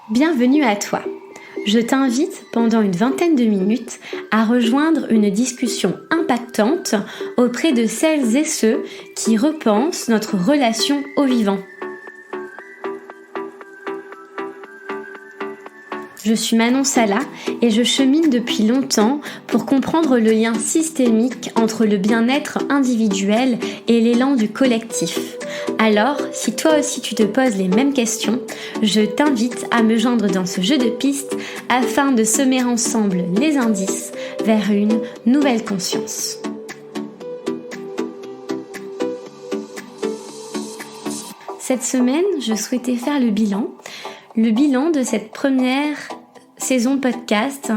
Bienvenue à toi. Je t'invite pendant une vingtaine de minutes à rejoindre une discussion impactante auprès de celles et ceux qui repensent notre relation au vivant. Je suis Manon Sala et je chemine depuis longtemps pour comprendre le lien systémique entre le bien-être individuel et l'élan du collectif. Alors, si toi aussi tu te poses les mêmes questions, je t'invite à me joindre dans ce jeu de pistes afin de semer ensemble les indices vers une nouvelle conscience. Cette semaine, je souhaitais faire le bilan de cette première saison podcast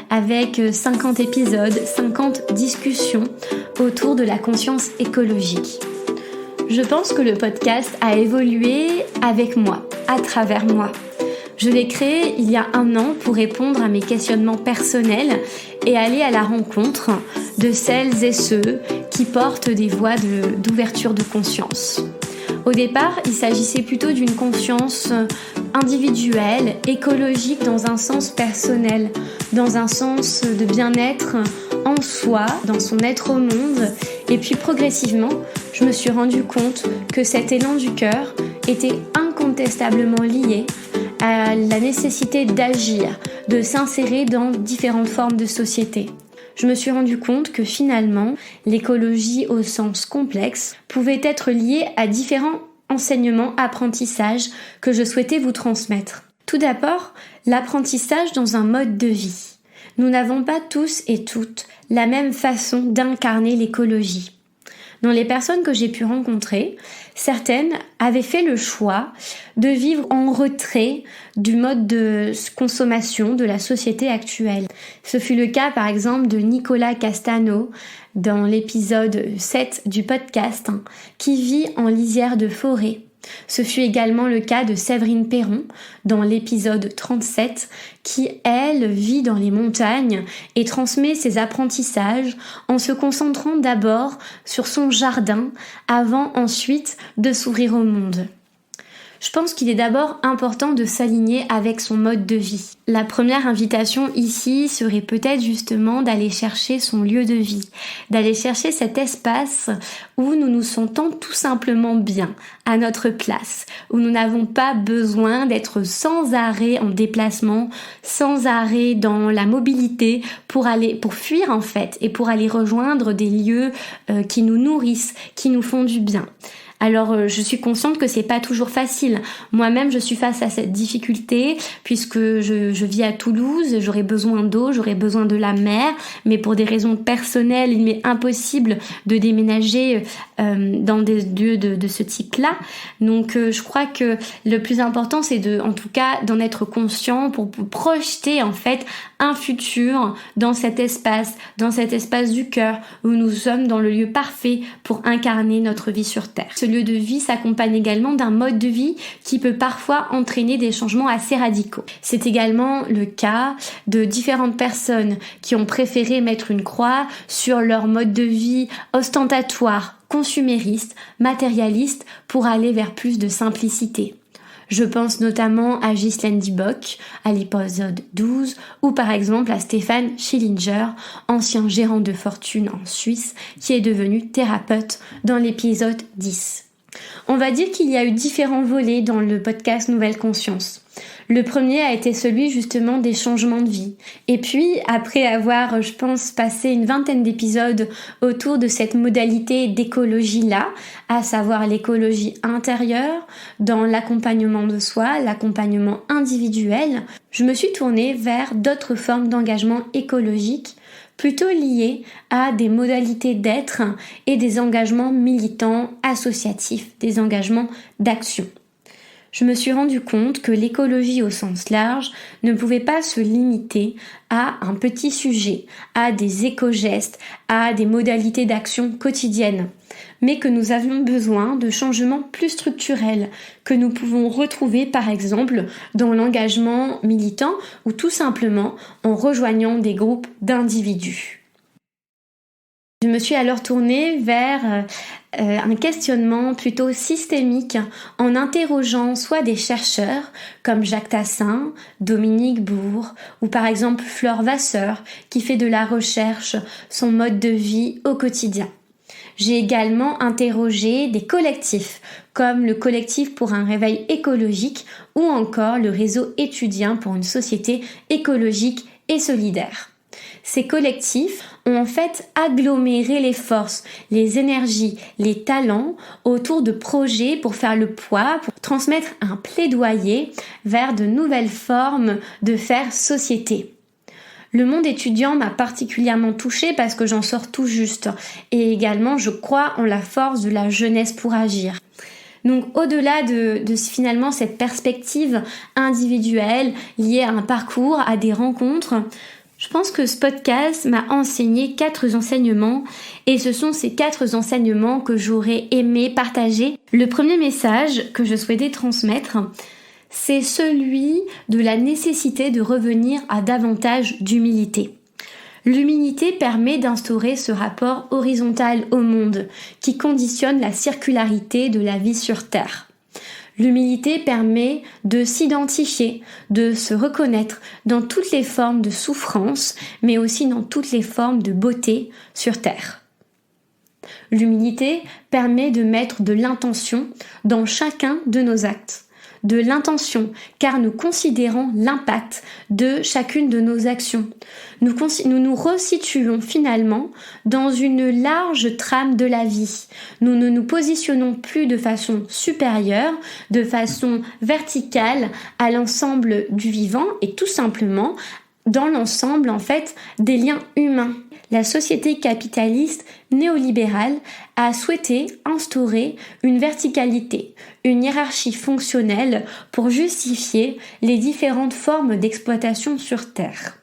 avec 50 épisodes, 50 discussions autour de la conscience écologique. Je pense que le podcast a évolué avec moi, à travers moi. Je l'ai créé il y a 1 an pour répondre à mes questionnements personnels et aller à la rencontre de celles et ceux qui portent des voies d'ouverture de conscience. Au départ, il s'agissait plutôt d'une conscience individuelle, écologique dans un sens personnel, dans un sens de bien-être en soi, dans son être au monde. Et puis progressivement, je me suis rendu compte que cet élan du cœur était incontestablement lié à la nécessité d'agir, de s'insérer dans différentes formes de société. Je me suis rendu compte que finalement, l'écologie au sens complexe pouvait être liée à différents enseignements, apprentissages que je souhaitais vous transmettre. Tout d'abord, l'apprentissage dans un mode de vie. Nous n'avons pas tous et toutes la même façon d'incarner l'écologie. Dans les personnes que j'ai pu rencontrer, certaines avaient fait le choix de vivre en retrait du mode de consommation de la société actuelle. Ce fut le cas par exemple de Nicolas Castano dans l'épisode 7 du podcast qui vit en lisière de forêt. Ce fut également le cas de Séverine Perron dans l'épisode 37 qui, elle, vit dans les montagnes et transmet ses apprentissages en se concentrant d'abord sur son jardin avant ensuite de s'ouvrir au monde. Je pense qu'il est d'abord important de s'aligner avec son mode de vie. La première invitation ici serait peut-être justement d'aller chercher son lieu de vie, d'aller chercher cet espace où nous nous sentons tout simplement bien, à notre place, où nous n'avons pas besoin d'être sans arrêt en déplacement, sans arrêt dans la mobilité pour fuir en fait et pour aller rejoindre des lieux qui nous nourrissent, qui nous font du bien. Alors je suis consciente que c'est pas toujours facile. Moi-même je suis face à cette difficulté puisque je vis à Toulouse, j'aurais besoin d'eau, j'aurais besoin de la mer, mais pour des raisons personnelles il m'est impossible de déménager dans des lieux de ce type-là. Donc je crois que le plus important c'est en tout cas d'en être conscient pour projeter en fait un futur dans cet espace du cœur où nous sommes dans le lieu parfait pour incarner notre vie sur Terre. Ce lieu de vie s'accompagne également d'un mode de vie qui peut parfois entraîner des changements assez radicaux. C'est également le cas de différentes personnes qui ont préféré mettre une croix sur leur mode de vie ostentatoire, consumériste, matérialiste pour aller vers plus de simplicité. Je pense notamment à Ghislaine Dibocq, à l'épisode 12, ou par exemple à Stéphane Schillinger, ancien gérant de fortune en Suisse, qui est devenu thérapeute dans l'épisode 10. On va dire qu'il y a eu différents volets dans le podcast Nouvelle Conscience. Le premier a été celui justement des changements de vie. Et puis, après avoir, je pense, passé une vingtaine d'épisodes autour de cette modalité d'écologie-là, à savoir l'écologie intérieure, dans l'accompagnement de soi, l'accompagnement individuel, je me suis tournée vers d'autres formes d'engagement écologique, plutôt liées à des modalités d'être et des engagements militants, associatifs, des engagements d'action. Je me suis rendu compte que l'écologie au sens large ne pouvait pas se limiter à un petit sujet, à des éco-gestes, à des modalités d'action quotidiennes, mais que nous avions besoin de changements plus structurels que nous pouvons retrouver par exemple dans l'engagement militant ou tout simplement en rejoignant des groupes d'individus. Je me suis alors tournée vers un questionnement plutôt systémique en interrogeant soit des chercheurs comme Jacques Tassin, Dominique Bourg ou par exemple Flore Vasseur qui fait de la recherche son mode de vie au quotidien. J'ai également interrogé des collectifs comme le collectif pour un réveil écologique ou encore le réseau étudiant pour une société écologique et solidaire. Ces collectifs ont en fait aggloméré les forces, les énergies, les talents autour de projets pour faire le poids, pour transmettre un plaidoyer vers de nouvelles formes de faire société. Le monde étudiant m'a particulièrement touchée parce que j'en sors tout juste et également je crois en la force de la jeunesse pour agir. Donc au-delà de finalement cette perspective individuelle liée à un parcours, à des rencontres, je pense que ce podcast m'a enseigné 4 enseignements et ce sont ces 4 enseignements que j'aurais aimé partager. Le premier message que je souhaitais transmettre, c'est celui de la nécessité de revenir à davantage d'humilité. L'humilité permet d'instaurer ce rapport horizontal au monde qui conditionne la circularité de la vie sur Terre. L'humilité permet de s'identifier, de se reconnaître dans toutes les formes de souffrance, mais aussi dans toutes les formes de beauté sur Terre. L'humilité permet de mettre de l'intention dans chacun de nos actes. De l'intention, car nous considérons l'impact de chacune de nos actions. Nous nous resituons finalement dans une large trame de la vie. Nous ne nous positionnons plus de façon supérieure, de façon verticale à l'ensemble du vivant et tout simplement dans l'ensemble en fait des liens humains. La société capitaliste néolibérale a souhaité instaurer une verticalité, une hiérarchie fonctionnelle pour justifier les différentes formes d'exploitation sur Terre.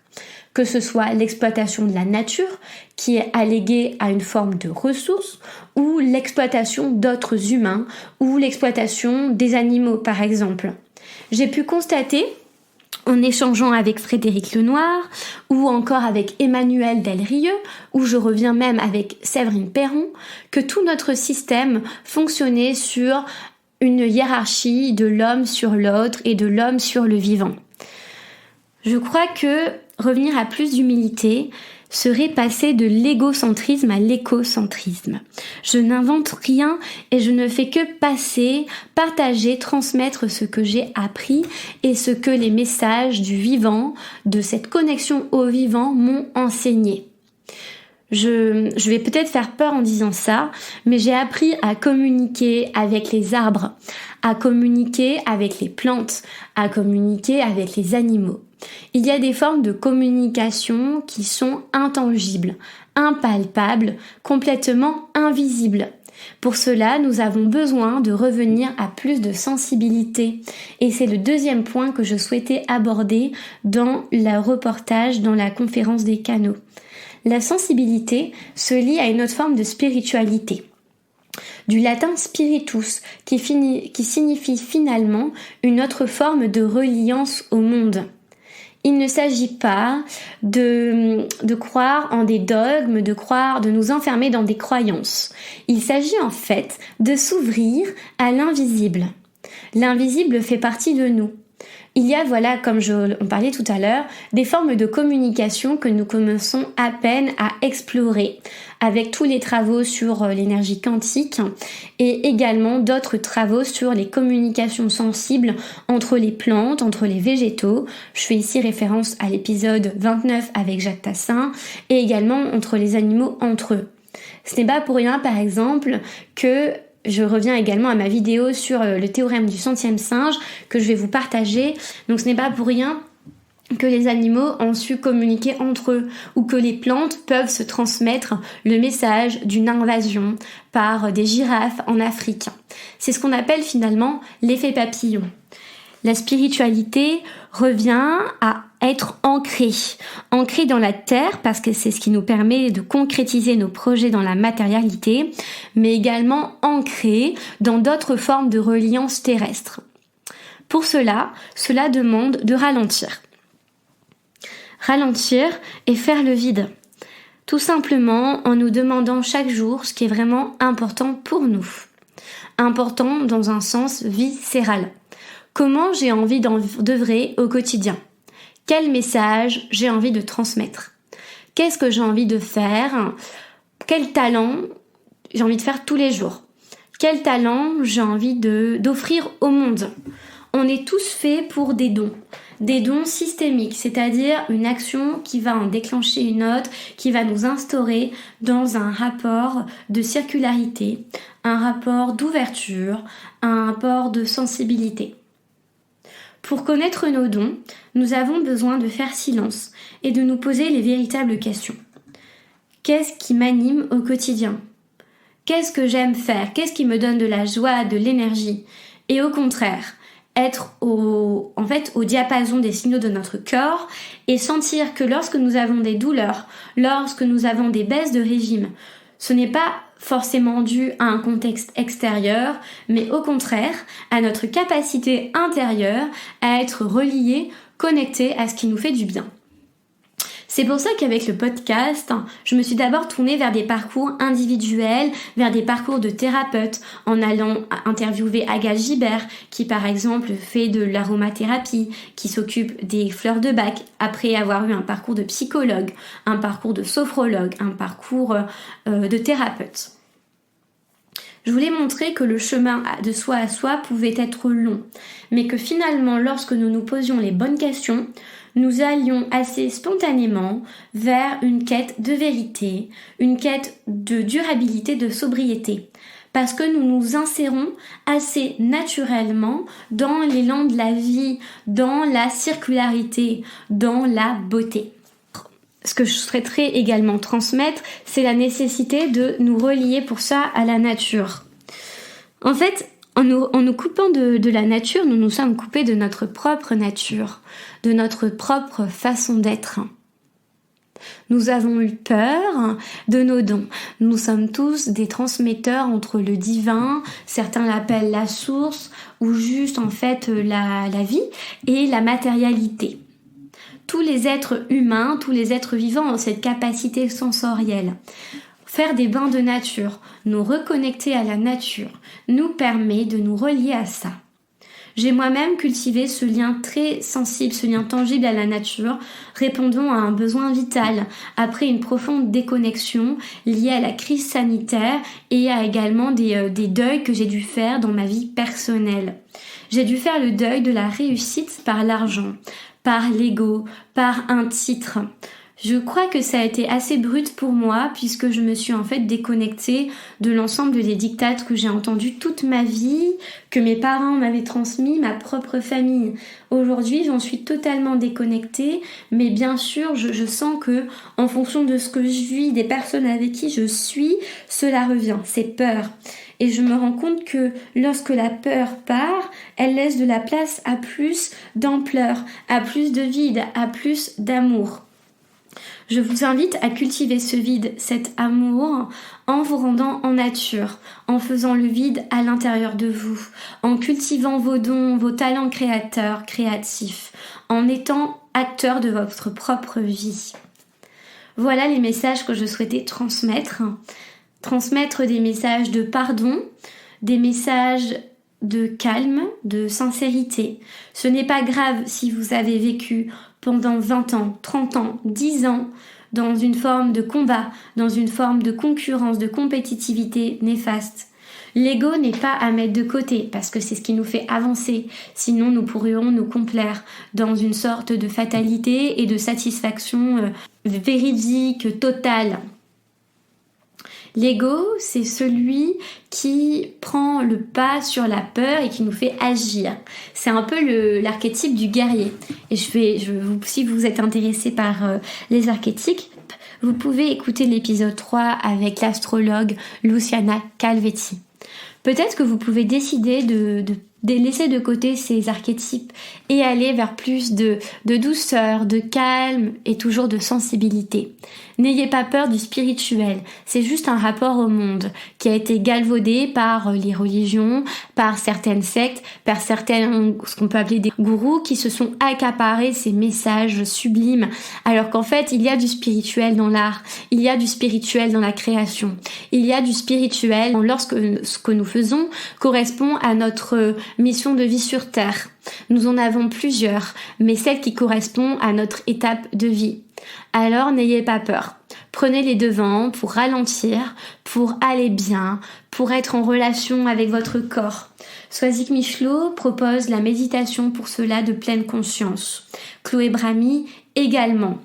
Que ce soit l'exploitation de la nature, qui est alléguée à une forme de ressources, ou l'exploitation d'autres humains, ou l'exploitation des animaux par exemple. J'ai pu constater en échangeant avec Frédéric Lenoir ou encore avec Emmanuel Delrieux, ou je reviens même avec Séverine Perron, que tout notre système fonctionnait sur une hiérarchie de l'homme sur l'autre et de l'homme sur le vivant. Je crois que revenir à plus d'humilité serait passer de l'égocentrisme à l'écocentrisme. Je n'invente rien et je ne fais que passer, partager, transmettre ce que j'ai appris et ce que les messages du vivant, de cette connexion au vivant m'ont enseigné. Je vais peut-être faire peur en disant ça, mais j'ai appris à communiquer avec les arbres, à communiquer avec les plantes, à communiquer avec les animaux. Il y a des formes de communication qui sont intangibles, impalpables, complètement invisibles. Pour cela, nous avons besoin de revenir à plus de sensibilité. Et c'est le deuxième point que je souhaitais aborder dans le reportage, dans la conférence des canaux. La sensibilité se lie à une autre forme de spiritualité. Du latin spiritus, qui signifie finalement une autre forme de reliance au monde. Il ne s'agit pas de croire en des dogmes, de nous enfermer dans des croyances. Il s'agit en fait de s'ouvrir à l'invisible. L'invisible fait partie de nous. Il y a, comme on parlait tout à l'heure, des formes de communication que nous commençons à peine à explorer avec tous les travaux sur l'énergie quantique et également d'autres travaux sur les communications sensibles entre les plantes, entre les végétaux. Je fais ici référence à l'épisode 29 avec Jacques Tassin et également entre les animaux entre eux. Ce n'est pas pour rien, par exemple, que je reviens également à ma vidéo sur le théorème du centième singe que je vais vous partager. Donc ce n'est pas pour rien que les animaux ont su communiquer entre eux ou que les plantes peuvent se transmettre le message d'une invasion par des girafes en Afrique. C'est ce qu'on appelle finalement l'effet papillon. La spiritualité revient à être ancrée dans la terre parce que c'est ce qui nous permet de concrétiser nos projets dans la matérialité, mais également ancrée dans d'autres formes de reliance terrestre. Pour cela demande de ralentir. Ralentir et faire le vide. Tout simplement en nous demandant chaque jour ce qui est vraiment important pour nous. Important dans un sens viscéral. Comment j'ai envie d'œuvrer au quotidien? Quel message j'ai envie de transmettre? Qu'est-ce que j'ai envie de faire? Quel talent j'ai envie de faire tous les jours? Quel talent j'ai envie d'offrir au monde? On est tous faits pour des dons systémiques, c'est-à-dire une action qui va en déclencher une autre, qui va nous instaurer dans un rapport de circularité, un rapport d'ouverture, un rapport de sensibilité. Pour connaître nos dons, nous avons besoin de faire silence et de nous poser les véritables questions. Qu'est-ce qui m'anime au quotidien? Qu'est-ce que j'aime faire? Qu'est-ce qui me donne de la joie, de l'énergie? Et au contraire, être au diapason des signaux de notre corps et sentir que lorsque nous avons des douleurs, lorsque nous avons des baisses de régime, ce n'est pas forcément dû à un contexte extérieur, mais au contraire à notre capacité intérieure à être relié, connecté à ce qui nous fait du bien. C'est pour ça qu'avec le podcast, je me suis d'abord tournée vers des parcours individuels, vers des parcours de thérapeutes, en allant interviewer Agathe Gibert, qui par exemple fait de l'aromathérapie, qui s'occupe des fleurs de Bach, après avoir eu un parcours de psychologue, un parcours de sophrologue, un parcours de thérapeute. Je voulais montrer que le chemin de soi à soi pouvait être long, mais que finalement, lorsque nous nous posions les bonnes questions, nous allions assez spontanément vers une quête de vérité, une quête de durabilité, de sobriété, parce que nous nous insérons assez naturellement dans l'élan de la vie, dans la circularité, dans la beauté. Ce que je souhaiterais également transmettre, c'est la nécessité de nous relier pour ça à la nature. En fait, en nous coupant de la nature, nous nous sommes coupés de notre propre nature, de notre propre façon d'être. Nous avons eu peur de nos dons. Nous sommes tous des transmetteurs entre le divin, certains l'appellent la source, ou juste en fait la vie, et la matérialité. Tous les êtres humains, tous les êtres vivants ont cette capacité sensorielle. Faire des bains de nature, nous reconnecter à la nature, nous permet de nous relier à ça. J'ai moi-même cultivé ce lien très sensible, ce lien tangible à la nature, répondant à un besoin vital, après une profonde déconnexion liée à la crise sanitaire et à également des deuils que j'ai dû faire dans ma vie personnelle. J'ai dû faire le deuil de la réussite par l'argent, par l'ego, par un titre. Je crois que ça a été assez brut pour moi puisque je me suis en fait déconnectée de l'ensemble des dictates que j'ai entendus toute ma vie, que mes parents m'avaient transmis, ma propre famille. Aujourd'hui, j'en suis totalement déconnectée, mais bien sûr, je sens que en fonction de ce que je vis, des personnes avec qui je suis, cela revient, c'est peur. Et je me rends compte que lorsque la peur part, elle laisse de la place à plus d'ampleur, à plus de vide, à plus d'amour. Je vous invite à cultiver ce vide, cet amour, en vous rendant en nature, en faisant le vide à l'intérieur de vous, en cultivant vos dons, vos talents créateurs, créatifs, en étant acteur de votre propre vie. Voilà les messages que je souhaitais transmettre. Transmettre des messages de pardon, des messages de calme, de sincérité. Ce n'est pas grave si vous avez vécu pendant 20 ans, 30 ans, 10 ans dans une forme de combat, dans une forme de concurrence, de compétitivité néfaste. L'ego n'est pas à mettre de côté parce que c'est ce qui nous fait avancer. Sinon, nous pourrions nous complaire dans une sorte de fatalité et de satisfaction véridique, totale. L'ego, c'est celui qui prend le pas sur la peur et qui nous fait agir. C'est un peu l'archétype du guerrier. Et si vous êtes intéressé par les archétypes, vous pouvez écouter l'épisode 3 avec l'astrologue Luciana Calvetti. Peut-être que vous pouvez décider de laisser de côté ces archétypes et aller vers plus de douceur, de calme et toujours de sensibilité. N'ayez pas peur du spirituel, c'est juste un rapport au monde qui a été galvaudé par les religions, par certaines sectes, par certains, ce qu'on peut appeler des gourous qui se sont accaparés ces messages sublimes, alors qu'en fait il y a du spirituel dans l'art, il y a du spirituel dans la création, il y a du spirituel lorsque ce que nous faisons correspond à notre mission de vie sur Terre. Nous en avons plusieurs, mais celle qui correspond à notre étape de vie. Alors n'ayez pas peur. Prenez les devants pour ralentir, pour aller bien, pour être en relation avec votre corps. Swazik Michelot propose la méditation pour cela de pleine conscience. Chloé Brami également.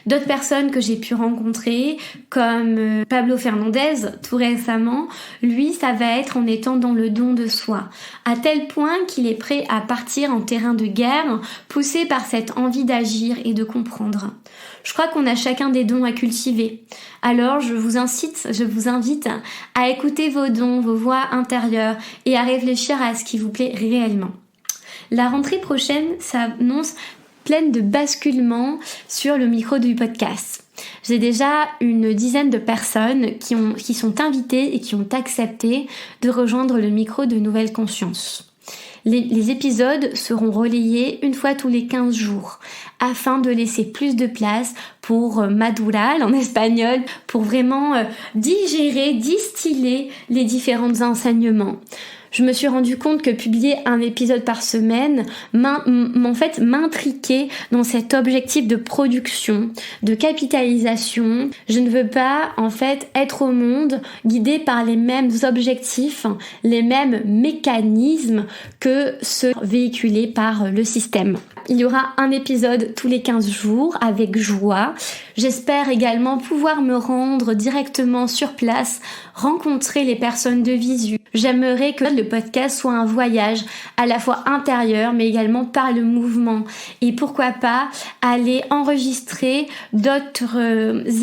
D'autres personnes que j'ai pu rencontrer, comme Pablo Fernandez, tout récemment, lui, ça va être en étant dans le don de soi, à tel point qu'il est prêt à partir en terrain de guerre, poussé par cette envie d'agir et de comprendre. Je crois qu'on a chacun des dons à cultiver. Alors, je vous invite à écouter vos dons, vos voix intérieures et à réfléchir à ce qui vous plaît réellement. La rentrée prochaine s'annonce pleine de basculements sur le micro du podcast. J'ai déjà une dizaine de personnes qui sont invitées et qui ont accepté de rejoindre le micro de Nouvelle Conscience. Les épisodes seront relayés une fois tous les 15 jours afin de laisser plus de place pour madurar en espagnol, pour vraiment digérer, distiller les différents enseignements. Je me suis rendu compte que publier un épisode par semaine m'intriquait dans cet objectif de production, de capitalisation. Je ne veux pas être au monde guidé par les mêmes objectifs, les mêmes mécanismes que ceux véhiculés par le système. Il y aura un épisode tous les 15 jours avec joie. J'espère également pouvoir me rendre directement sur place, rencontrer les personnes de visu. J'aimerais que le podcast soit un voyage à la fois intérieur mais également par le mouvement. Et pourquoi pas aller enregistrer d'autres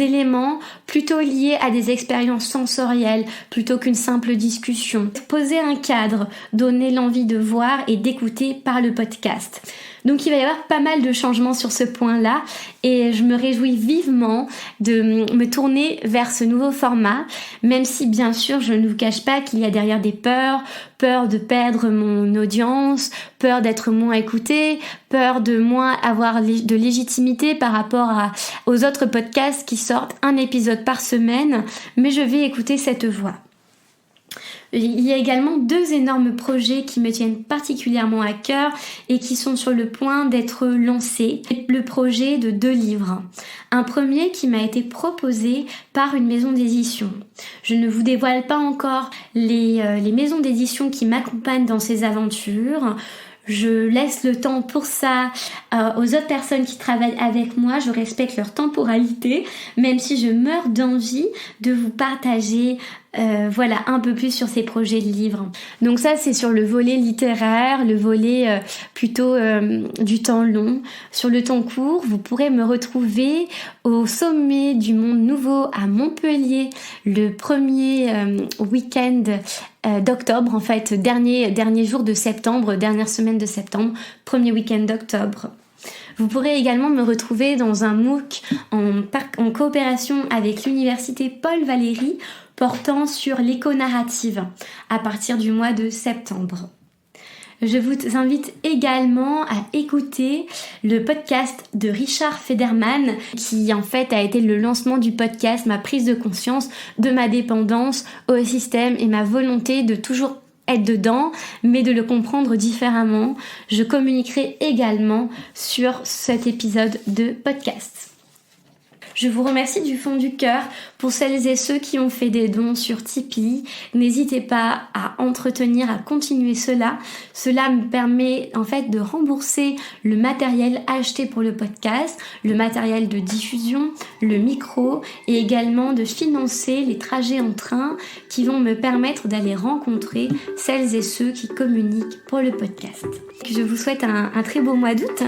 éléments plutôt liés à des expériences sensorielles plutôt qu'une simple discussion. Poser un cadre, donner l'envie de voir et d'écouter par le podcast. Donc il va y avoir pas mal de changements sur ce point-là et je me réjouis vivement de me tourner vers ce nouveau format, même si bien sûr je ne vous cache pas qu'il y a derrière des peurs de perdre mon audience, peur d'être moins écoutée, peur de moins avoir de légitimité par rapport aux autres podcasts qui sortent un épisode par semaine, mais je vais écouter cette voix. Il y a également 2 énormes projets qui me tiennent particulièrement à cœur et qui sont sur le point d'être lancés. Le projet de 2 livres. Un premier qui m'a été proposé par une maison d'édition. Je ne vous dévoile pas encore les maisons d'édition qui m'accompagnent dans ces aventures. Je laisse le temps pour ça aux autres personnes qui travaillent avec moi. Je respecte leur temporalité, même si je meurs d'envie de vous partager un peu plus sur ces projets de livres. Donc ça, c'est sur le volet littéraire, le volet plutôt du temps long. Sur le temps court, vous pourrez me retrouver au sommet du Monde Nouveau à Montpellier le premier week-end d'octobre, dernier jour de septembre, dernière semaine de septembre, premier week-end d'octobre. Vous pourrez également me retrouver dans un MOOC en coopération avec l'université Paul Valéry portant sur l'éco-narrative à partir du mois de septembre. Je vous invite également à écouter le podcast de Richard Federman qui a été le lancement du podcast, ma prise de conscience de ma dépendance au système et ma volonté de toujours être dedans, mais de le comprendre différemment. Je communiquerai également sur cet épisode de podcast. Je vous remercie du fond du cœur pour celles et ceux qui ont fait des dons sur Tipeee. N'hésitez pas à à continuer cela. Cela me permet de rembourser le matériel acheté pour le podcast, le matériel de diffusion, le micro et également de financer les trajets en train qui vont me permettre d'aller rencontrer celles et ceux qui communiquent pour le podcast. Je vous souhaite un très beau mois d'août.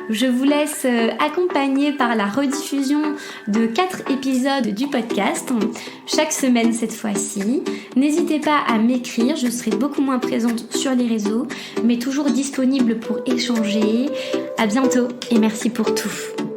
Je vous laisse accompagner par la rediffusion de 4 épisodes du podcast, chaque semaine cette fois-ci. N'hésitez pas à m'écrire, je serai beaucoup moins présente sur les réseaux, mais toujours disponible pour échanger. À bientôt et merci pour tout.